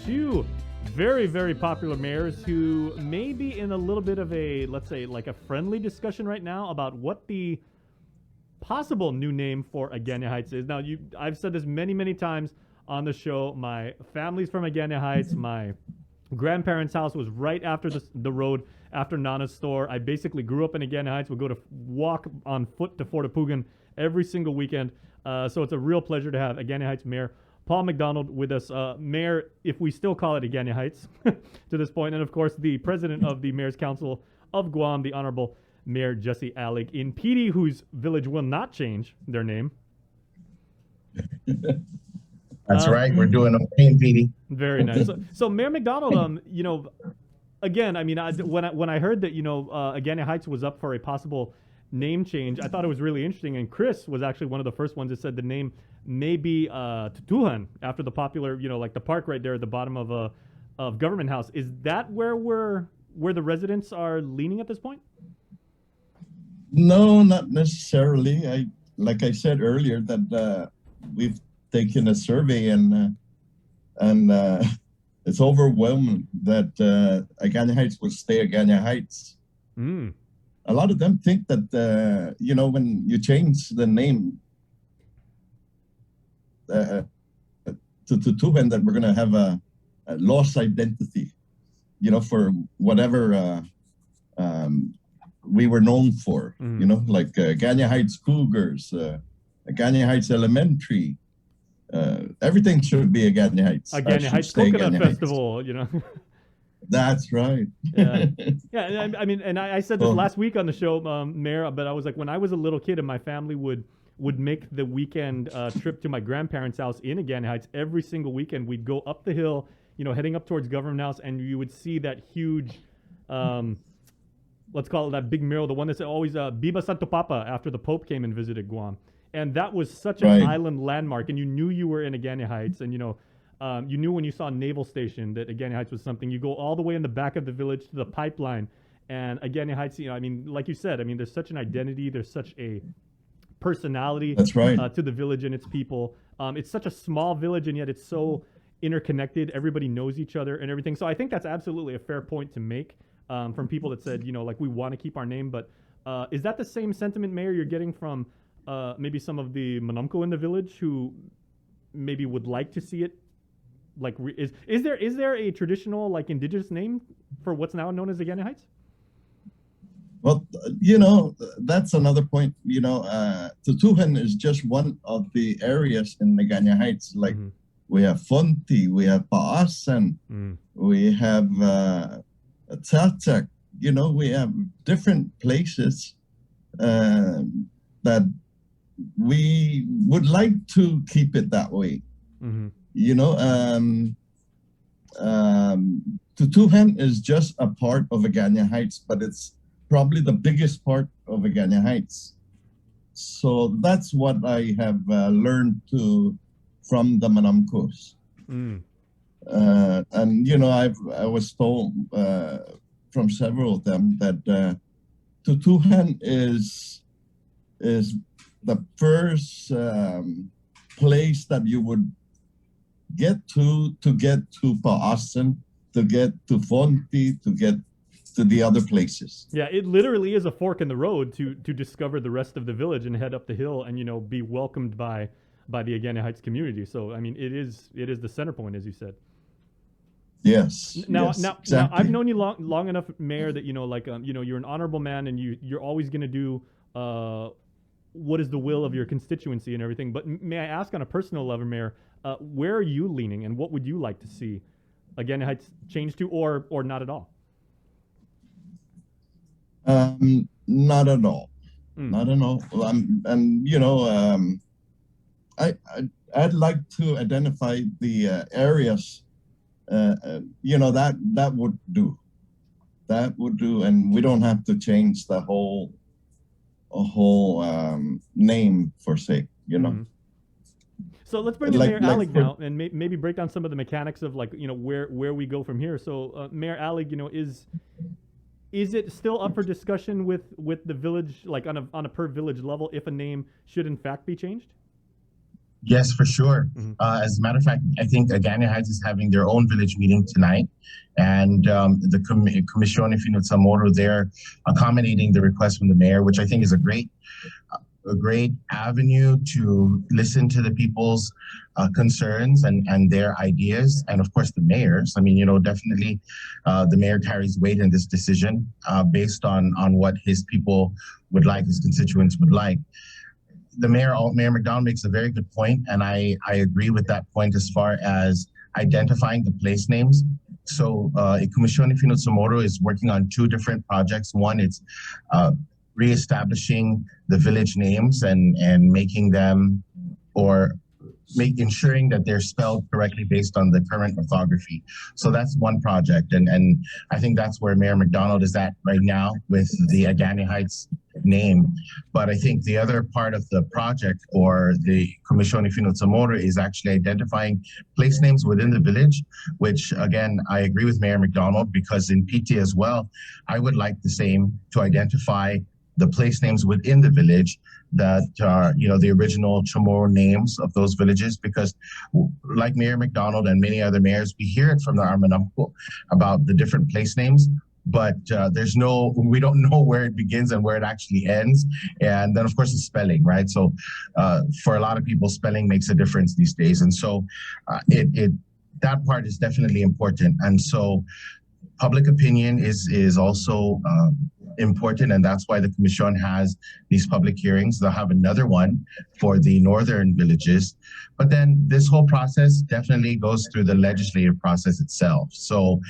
two very, very popular mayors who may be in a little bit of a, let's say, like a friendly discussion right now about what the possible new name for Agana Heights is. Now, I've said this many, many times on the show. My family's from Agana Heights. My grandparents' house was right after the road after Nana's store. I basically grew up in Agana Heights. Would go to walk on foot to Fort Apugan every single weekend. So it's a real pleasure to have Agana Heights Mayor Paul McDonald with us. Mayor, if we still call it Agana Heights to this point, and of course the president of the Mayor's Council of Guam, the Honorable Mayor Jesse Allig in PD, whose village will not change their name. That's right. We're doing okay in PD. Very nice. So Mayor McDonald, again, I mean, when I heard that, Agana Heights was up for a possible name change, I thought it was really interesting. And Chris was actually one of the first ones that said the name may be Tutuhan, after the popular, like the park right there at the bottom of Government House. Is that where the residents are leaning at this point? No, not necessarily. Like I said earlier, that we've taken a survey and it's overwhelming that Agana Heights will stay Agana Heights. Mm. A lot of them think that when you change the name to Tutuhan, that we're gonna have a lost identity, for whatever we were known for. Like Agana Heights Cougars, Agana Heights Elementary. Everything should be Agana Heights. Agana Heights Coconut Festival, That's right. Yeah. Yeah. I mean, and I said this last week on the show, Mayor, but I was like, when I was a little kid and my family would make the weekend trip to my grandparents' house in Agana Heights every single weekend, we'd go up the hill, heading up towards Government House, and you would see that huge, let's call it that big mural, the one that said always Biba Santo Papa after the Pope came and visited Guam. And that was such an island landmark, and you knew you were in Agana Heights, and you knew when you saw Naval Station that Agana Heights was something. You go all the way in the back of the village to the pipeline, and Agana Heights, like you said, there's such an identity, there's such a personality to the village and its people. It's such a small village, and yet it's so interconnected. Everybody knows each other and everything. So I think that's absolutely a fair point to make from people that said, like, we want to keep our name. But is that the same sentiment, Mayor, you're getting from maybe some of the Manamco in the village who maybe would like to see it? Like, is there a traditional, like, indigenous name for what's now known as Agana Heights? Well, that's another point. Tutuhan is just one of the areas in Agana Heights. Like, we have Fonti, we have Paasan, we have Tzatzak. We have different places that we would like to keep it that way. Tutuhan is just a part of Agana Heights, but it's probably the biggest part of Agana Heights. So that's what I have learned from the Manamcos. And I was told from several of them that Tutuhan is the first place that you would get to Paasan, to get to Fonti, to get to the other places. Yeah, it literally is a fork in the road to discover the rest of the village and head up the hill and be welcomed by the Agana Heights community. So it is the center point, as you said. Yes. Now, exactly. Now I've known you long enough, Mayor, that you're an honorable man, and you're always going to do what is the will of your constituency and everything. But may I ask, on a personal level, Mayor, where are you leaning, and what would you like to see Agana Heights change to, or not at all? Not at all. Not at all. I'd like to identify the areas. That would do. That would do, and we don't have to change the whole name for sake. So let's bring in Mayor Allig now, and maybe break down some of the mechanics of where we go from here. So Mayor Allig, is it still up for discussion with the village, like on a per village level, if a name should in fact be changed? Yes, for sure. As a matter of fact, I think Agana Heights is having their own village meeting tonight, and the Commission Finot they're accommodating the request from the mayor, which I think is a great avenue to listen to the people's concerns and their ideas, and of course the mayor's. I mean, definitely the mayor carries weight in this decision based on what his people would like, his constituents would like. The Mayor McDonald makes a very good point, and I agree with that point as far as identifying the place names. So Commissione Finot is working on two different projects. One is reestablishing the village names and making them, or ensuring that they're spelled correctly based on the current orthography. So that's one project, and I think that's where Mayor McDonald is at right now with the Agana Heights name. But I think the other part of the project, or the Commissione Finot is actually identifying place names within the village, which again, I agree with Mayor McDonald, because in PT as well, I would like the same, to identify the place names within the village that are, the original Chamorro names of those villages, because like Mayor McDonald and many other mayors, we hear it from the Armanamco about the different place names, but we don't know where it begins and where it actually ends. And then of course the spelling, right? So for a lot of people, spelling makes a difference these days. And so that part is definitely important. And so public opinion is also important, and that's why the Commission has these public hearings. They'll have another one for the northern villages, but then this whole process definitely goes through the legislative process itself. So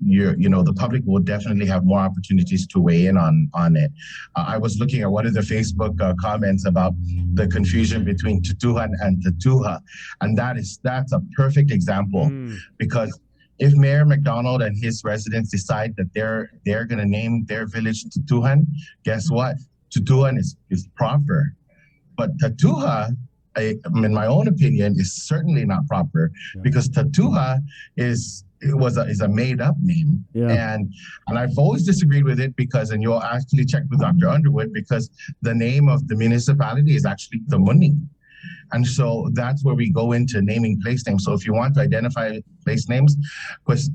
the public will definitely have more opportunities to weigh in on it. I was looking at one of the Facebook comments about the confusion between Tutuhan and Tatuha, and that's a perfect example, because if Mayor McDonald and his residents decide that they're going to name their village Tutuhan, guess what? Tutuhan is proper. But Tatuha, in my own opinion, is certainly not proper, because Tatuha is a made-up name. Yeah. And I've always disagreed with it, because, and you'll actually check with Dr. Underwood, because the name of the municipality is actually Tumuning. And so that's where we go into naming place names. So if you want to identify place names,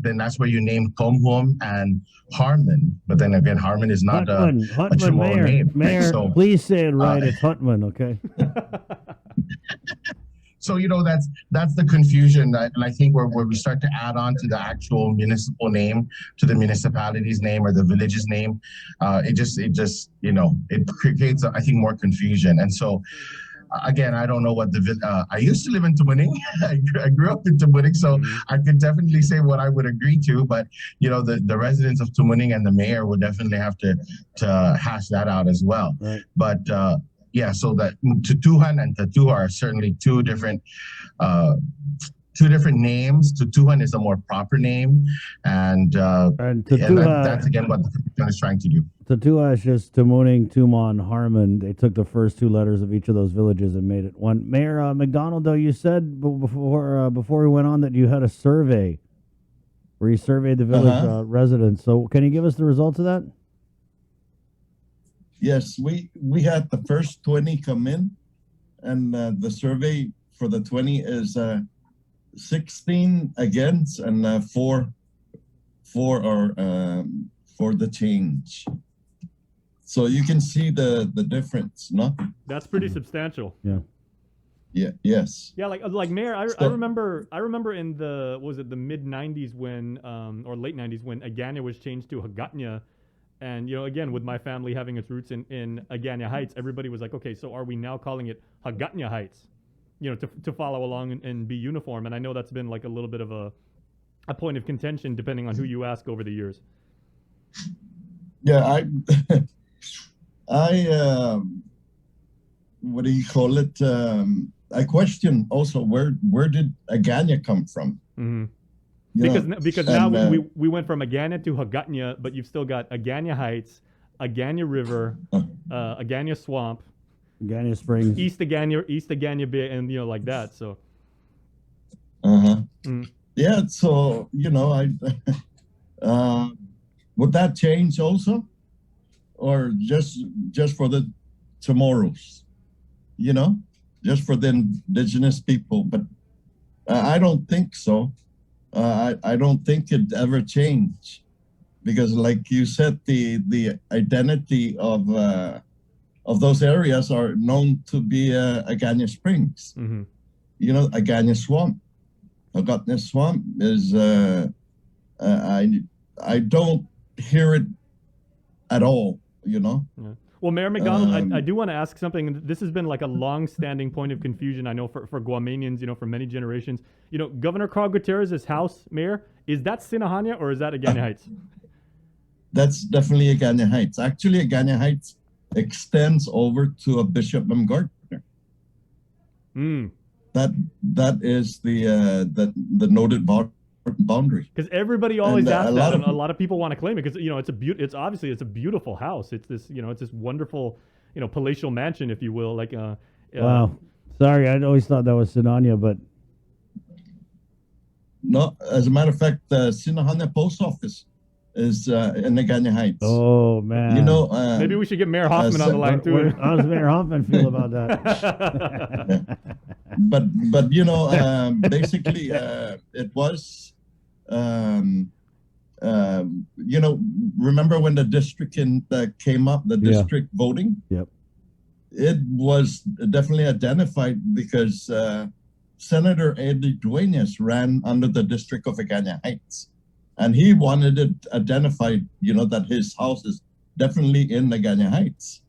then that's where you name Tomhum and Harmon. But then again, Harmon is not Hutman, a Chamorro name. Mayor, so, please say it right. It's Hutman, okay? So, that's the confusion. And I think where we start to add on to the actual municipal name, to the municipality's name or the village's name, it creates, I think, more confusion. And so, again, I don't know what I used to live in Tumuning. I grew up in Tumuning, so I could definitely say what I would agree to. But the residents of Tumuning and the mayor would definitely have to hash that out as well. Right. But so that Tutuhan and Tatuha are certainly two different names. Tutuhan is a more proper name, and Tatuha, that's again what the Commission is trying to do. Tatuha is just Tumuning, Tumon, Harmon. They took the first two letters of each of those villages and made it one. Mayor McDonald, though, you said before we went on that you had a survey where you surveyed the village residents. So can you give us the results of that? Yes, we had the first 20 come in, and the survey for the 20 is 16 against and 4 are for the change. So you can see the difference, no? That's pretty substantial. Yeah. Yeah. Yes. Yeah, like Mayor, I remember in the mid 90s when or late 90s when Agana was changed to Hagatnya, and again with my family having its roots in Agana Heights, everybody was like, okay, so are we now calling it Hagatnya Heights? To follow along and be uniform. And I know that's been like a little bit of a point of contention depending on who you ask over the years. Yeah, I what do you call it? I question also where did Agana come from? Mm-hmm. Because now we went from Agana to Hagatnya, but you've still got Agana Heights, Agana River, Agana Swamp, Agana Springs, East Agana Bay, and like that. So. Yeah. So I would that change also, or just for the tomorrows? just for the indigenous people. But I don't think so. I don't think it ever changed, because, like you said, the identity of those areas are known to be Agana Springs. Mm-hmm. You know, Agana Swamp. Agana Swamp is I don't hear it at all. You know. Yeah. Well, Mayor McDonald, I do want to ask something. This has been like a long-standing point of confusion, I know, for Guamanians, you know, for many generations. You know, Governor Carl Gutierrez's house, Mayor, is that Sinahanya or is that Agana Heights? That's definitely Agana Heights. Actually, Agana Heights extends over to a Bishop M. Gardner. Mm. That is the noted boundary. Because everybody always asks that, and a of lot of people want to claim it because, you know, it's obviously a beautiful house. It's this, you know, it's this wonderful, you know, palatial mansion, if you will. Like, wow. Sorry, I'd always thought that was Sinania, but no. As a matter of fact, the Sinahana post office is in Agana Heights. Oh man, you know, maybe we should get Mayor Hoffman on the line too. How does Mayor Hoffman feel about that? But you know, basically, it was. You know, remember when the district came up, the district voting? Yep. It was definitely identified because Senator Eddie Duenas ran under the district of Agana Heights, and he wanted it identified, you know, that his house is definitely in Agana Heights.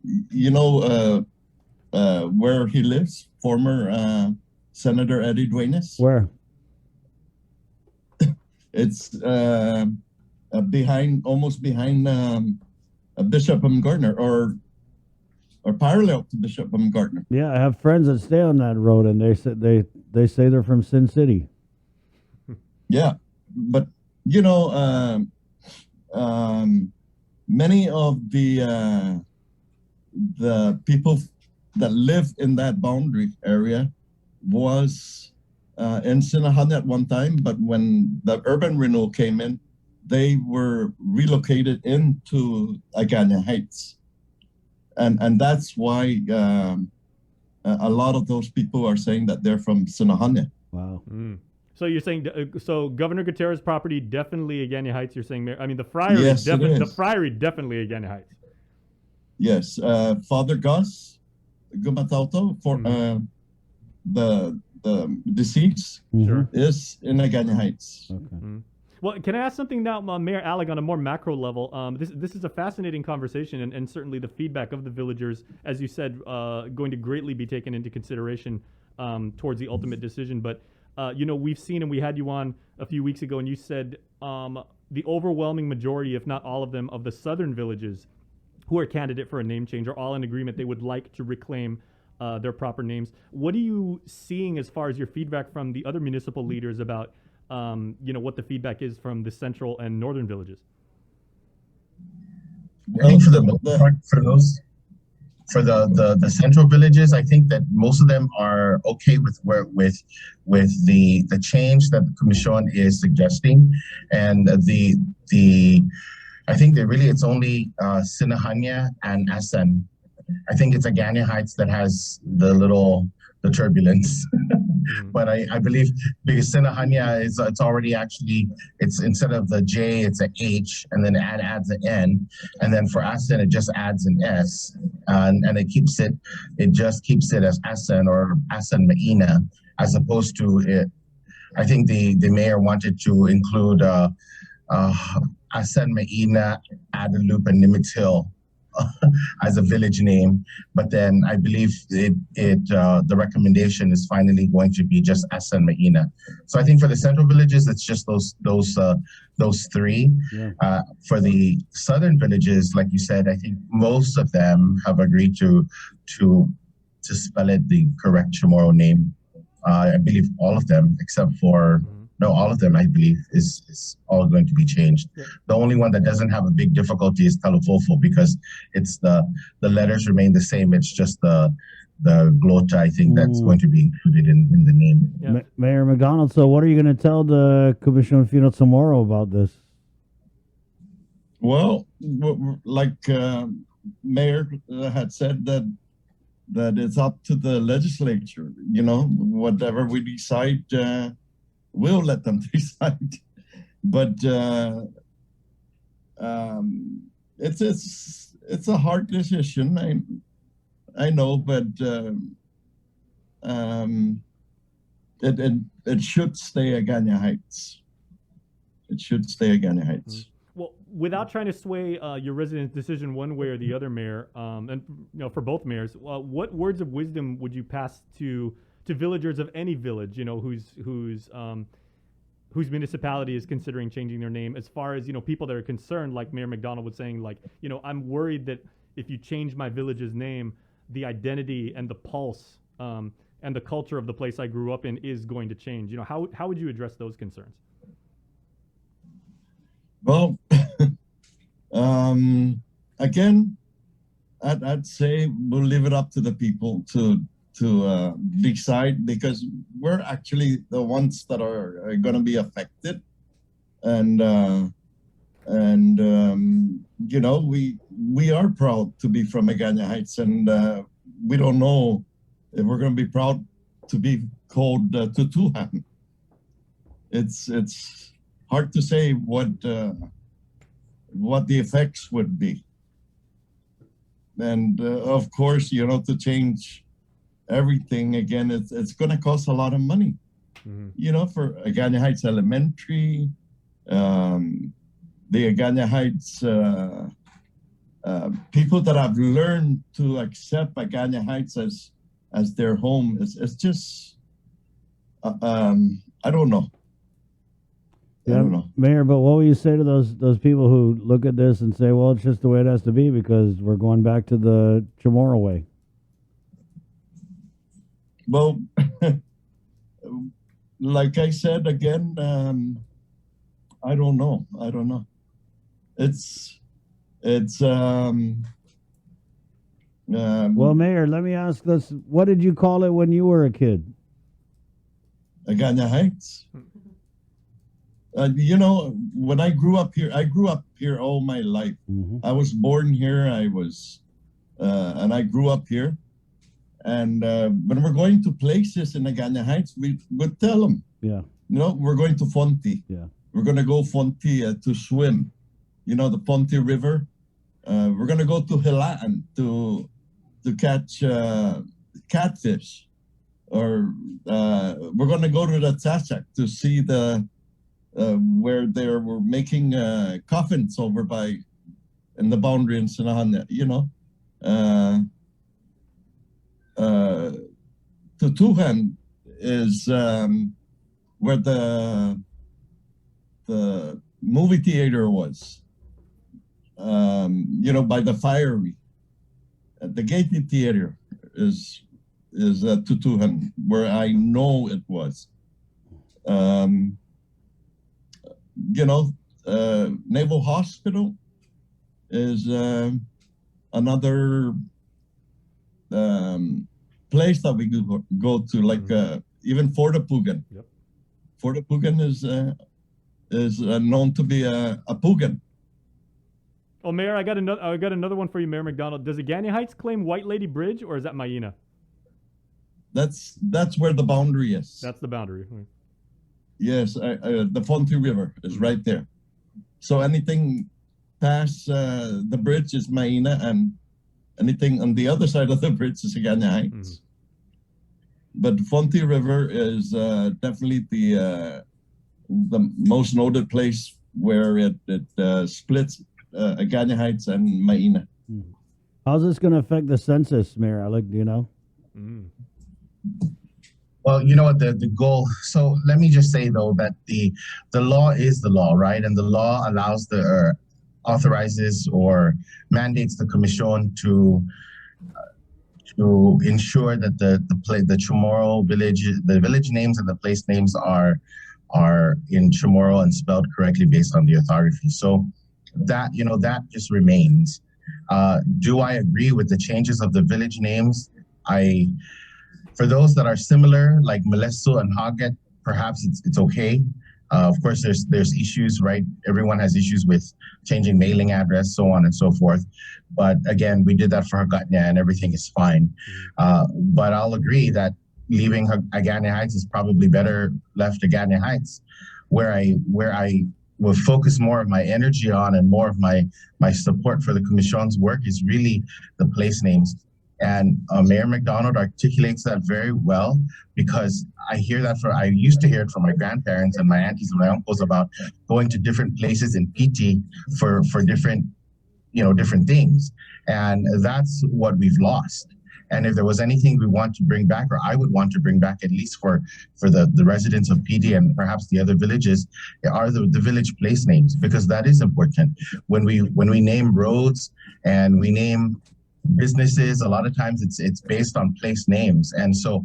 You know where he lives, former Senator Eddie Duenas? Where? It's almost behind Bishop M. Gardner, or parallel to Bishop M. Gardner. Yeah, I have friends that stay on that road, and they say they're from Sin City. Yeah, but you know, many of the people that live in that boundary area was in Sinahan at one time, but when the urban renewal came in, they were relocated into Agana Heights, and that's why a lot of those people are saying that they're from Sinahanya. Wow. Mm. So you're saying so Governor Gutierrez's property definitely Agana Heights. You're saying, I mean, the Friary the Friary definitely Agana Heights. Yes, Father Gus Gumatauto for the deceased is in Agana Heights. Okay. Mm-hmm. Well, can I ask something now, Mayor Alec, on a more macro level? This is a fascinating conversation, and certainly the feedback of the villagers, as you said, going to greatly be taken into consideration towards the ultimate decision. But you know, we've seen, and we had you on a few weeks ago, and you said the overwhelming majority, if not all of them, of the southern villages who are candidate for a name change are all in agreement they would like to reclaim their proper names. What are you seeing as far as your feedback from the other municipal leaders about, you know, what the feedback is from the central and northern villages? I think for the most part, for the central villages, I think that most of them are okay with the change that the Commission is suggesting, and I think it's only Sinahanya and Asan. I think it's Agana Heights that has the turbulence. But I believe because Sinahanya it's already actually, it's instead of the J, it's an H, and then it adds an N, and then for Asan it just adds an S, and it just keeps it as Asan or Asan Maina, as opposed to it. I think the mayor wanted to include Asan Maina, Adelup, and Nimitz Hill as a village name, but then I believe the recommendation is finally going to be just Asan Maina. So I think for the central villages, it's just those three. Yeah. For the southern villages, like you said, I think most of them have agreed to spell it the correct Chamorro name. I believe all of them, except for. No, all of them, I believe, is all going to be changed. Yeah. The only one that doesn't have a big difficulty is Talufofo, because it's the letters remain the same. It's just the glota, I think, that's going to be included in the name. Yeah. Mayor McDonald, so what are you going to tell the Commission Fino tomorrow about this? Well, like Mayor had said, that that it's up to the legislature. You know, whatever we decide, we'll let them decide. But it's a hard decision. I know, but it should stay Agana Heights. It should stay Agana Heights. Well, without trying to sway your residents' decision one way or the other, Mayor, and for both mayors, what words of wisdom would you pass to villagers of any village, whose municipality is considering changing their name, as far as people that are concerned, like Mayor McDonald was saying, like I'm worried that if you change my village's name, the identity and the pulse and the culture of the place I grew up in is going to change. How would you address those concerns? Well, again, I'd say we'll leave it up to the people to decide, because we're actually the ones that are going to be affected, and we are proud to be from Agana Heights, and we don't know if we're going to be proud to be called Tutuhan. It's hard to say what the effects would be, and of course, to change everything again, it's going to cost a lot of money. Mm-hmm. For Agana Heights Elementary, the Agana Heights people that have learned to accept Agana Heights as their home. It's just I don't know. Yeah, I don't know. Mayor, but what will you say to those people who look at this and say, well, it's just the way it has to be because we're going back to the Chamorro way? Well, like I said again, I don't know. It's well, Mayor, let me ask this: what did you call it when you were a kid? Agana Heights. When I grew up here all my life. Mm-hmm. I was born here. And I grew up here. And when we're going to places in Agana Heights, we would tell them, we're going to Fonte. Yeah. We're going to go Fonte to swim. The Fonte River. We're going to go to Hilaan to catch catfish. Or we're going to go to the Tachak to see where they were making coffins over in the boundary in Sinahan. Tutuhan is where the movie theater was, by the Fiery. The gated theater is Tutuhan, where I know it was. Naval Hospital is another place that we go to, like even Fort Apugan. Yep. Fort Apugan is known to be a Apugan. Oh, Mayor, I got another one for you, Mayor McDonald. Does Agana Heights claim White Lady Bridge, or is that Maina? That's where the boundary is. That's the boundary. Right. Yes, the Fonte River is right there. So anything past the bridge is Maina, and anything on the other side of the bridge is Agana Heights. Mm-hmm. But Fonte River is definitely the most noted place where it splits Agana Heights and Maina. Mm-hmm. How's this going to affect the census, Mayor? Do you know? Mm. Well, you know what, the goal, so let me just say, though, that the law is the law, right? And the law allows authorizes or mandates the Commission to ensure that the Chamorro village, the village names and the place names are in Chamorro and spelled correctly based on the orthography. So that just remains. Do I agree with the changes of the village names? For those that are similar, like Melesu and Haget, perhaps it's okay. Of course, there's issues, right? Everyone has issues with changing mailing address, so on and so forth. But again, we did that for Hagatna, and everything is fine. But I'll agree that leaving Agana Heights is probably better left Agana Heights, where I will focus more of my energy on, and more of my support for the Commission's work is really the place names. And Mayor McDonald articulates that very well, because I used to hear it from my grandparents and my aunties and my uncles about going to different places in PT for different, different things. And that's what we've lost. And if there was anything we want to bring back, or I would want to bring back, at least for the residents of PD and perhaps the other villages, are the village place names, because that is important. When we name roads and we name businesses, a lot of times it's based on place names. And so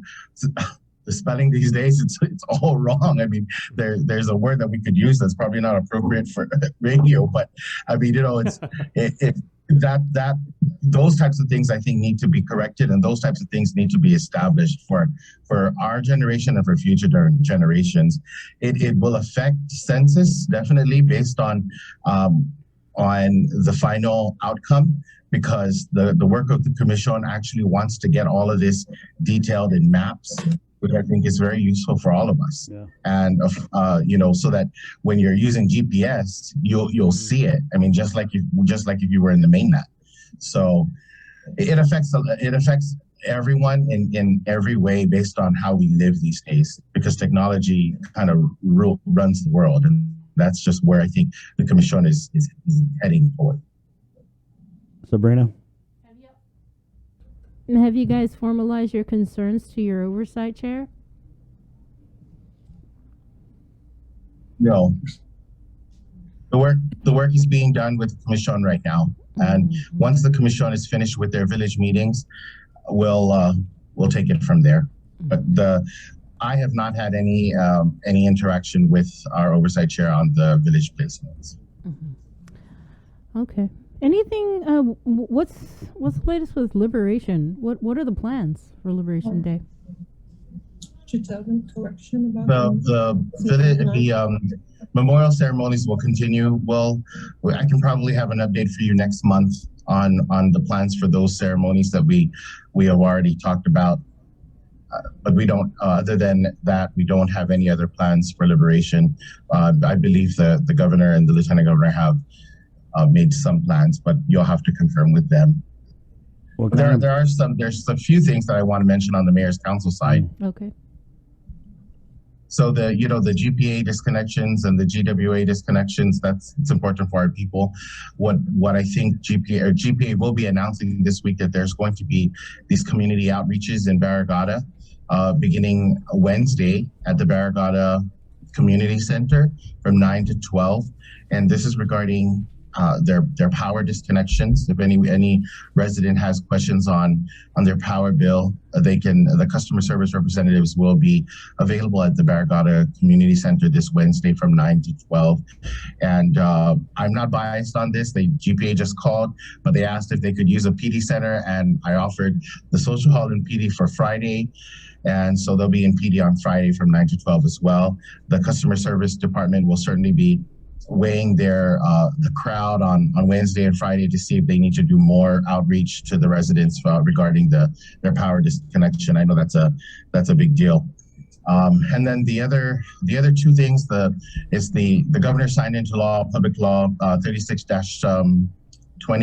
the spelling these days, it's all wrong. I mean, there's a word that we could use that's probably not appropriate for radio, but I mean, that those types of things I think need to be corrected, and those types of things need to be established for our generation and for future generations. It will affect census, definitely, based on the final outcome, because the work of the Commission actually wants to get all of this detailed in maps, which I think is very useful for all of us. Yeah. And so that when you're using GPS, you'll see it. I mean, just like if you were in the mainland. So it affects everyone in every way based on how we live these days, because technology kind of runs the world, and that's just where I think the Commission is heading toward. Sabrina? Have you guys formalized your concerns to your oversight chair? No. The work is being done with the Commission right now. And once the Commission is finished with their village meetings, we'll take it from there. But I have not had any interaction with our oversight chair on the village placements. Okay. Anything? What's the latest with Liberation? What are the plans for Liberation Day? Should tell them correction about the memorial ceremonies will continue. Well, I can probably have an update for you next month on the plans for those ceremonies that we have already talked about. But we don't. Other than that, we don't have any other plans for Liberation. I believe the governor and the lieutenant governor have made some plans, but you'll have to confirm with them. There's a few things that I want to mention on the mayor's council side. Okay. So the GPA disconnections and the GWA disconnections, it's important for our people. What I think GPA will be announcing this week, that there's going to be these community outreaches in Barrigada, beginning Wednesday at the Barrigada Community Center from 9 to 12. And this is regarding their power disconnections. If any resident has questions on their power bill, the customer service representatives will be available at the Barrigada Community Center this Wednesday from 9 to 12. And I'm not biased on this. The GPA just called, but they asked if they could use a PD center, and I offered the social hall in PD for Friday. And so they'll be in PD on Friday from 9 to 12 as well. The customer service department will certainly be weighing the crowd on Wednesday and Friday to see if they need to do more outreach to the residents regarding their power disconnection. I know that's a big deal. And then the other two things, the governor signed into law, Public Law 36-20,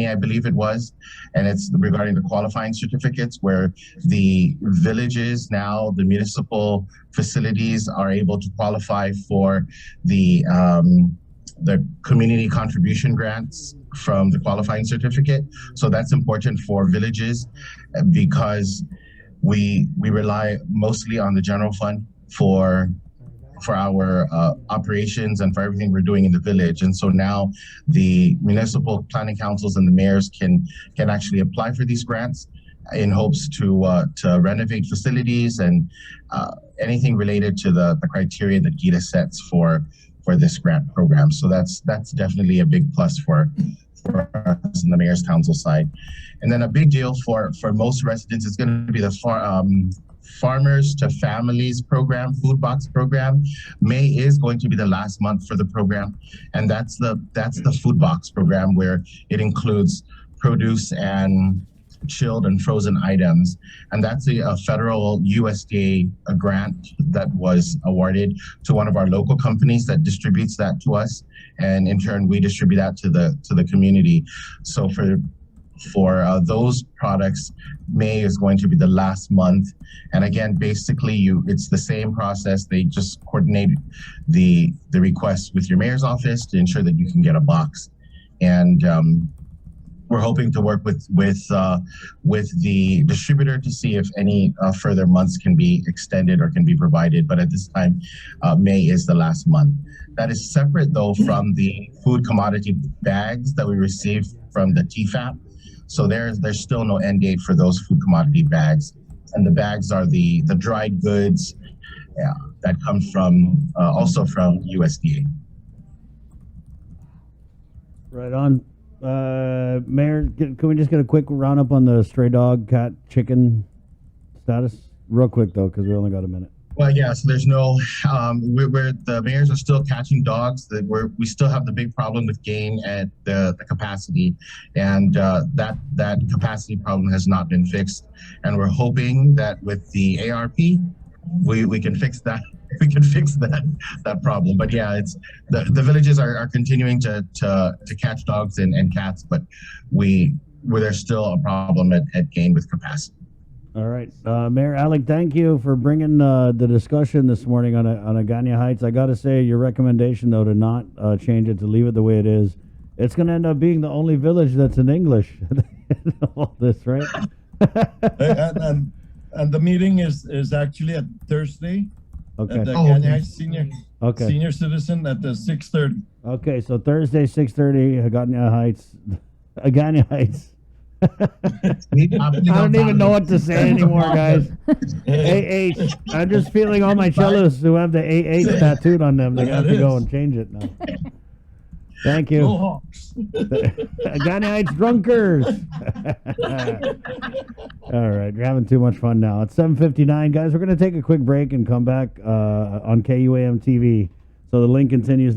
I believe it was, and it's regarding the qualifying certificates, where the villages now, the municipal facilities, are able to qualify for the community contribution grants from the qualifying certificate. So that's important for villages, because we rely mostly on the general fund for our operations and for everything we're doing in the village. And so now the municipal planning councils and the mayors can actually apply for these grants in hopes to renovate facilities and anything related to the criteria that GITA sets for this grant program. So that's definitely a big plus for us in the mayor's council side. And then a big deal for most residents is going to be the Farmers to Families program, food box program. May is going to be the last month for the program, and that's the food box program where it includes produce and chilled and frozen items, and that's a federal USDA grant that was awarded to one of our local companies that distributes that to us, and in turn we distribute that to the community. So for those products, May is going to be the last month. And again, basically it's the same process. They just coordinate the request with your mayor's office to ensure that you can get a box. And we're hoping to work with the distributor to see if any further months can be extended or can be provided. But at this time, May is the last month. That is separate though from the food commodity bags that we received from the TFAP. So there's still no end date for those food commodity bags. And the bags are the dried goods that come from also from USDA. Right on. Mayor, can we just get a quick roundup on the stray dog, cat, chicken status? Real quick, though, because we only got a minute. Well, yeah, so there's no, we're the mayors are still catching dogs. We still have the big problem with game at the capacity, and that capacity problem has not been fixed. And we're hoping that with the ARP, we can fix that. We can fix that problem. But yeah, it's the villages are continuing to catch dogs and cats, but there's still a problem at game with capacity. All right, Mayor Alec, thank you for bringing the discussion this morning on Agana Heights. I got to say, your recommendation though to not change it, to leave it the way it is, it's going to end up being the only village that's in English. All this, right? and the meeting is actually at Thursday. Okay. At the Agana Heights Senior Citizen at the 6:30. Okay, so Thursday 6:30, Agana Heights. Agana Heights. I don't even know what to say anymore, guys. AH. I'm just feeling all my cellos who have the AH tattooed on them. They have to go and change it now. Thank you. Go Hawks. Agana Heights drunkers. All right, you're having too much fun now. It's 7:59, guys. We're going to take a quick break and come back on KUAM TV. So the link continues now.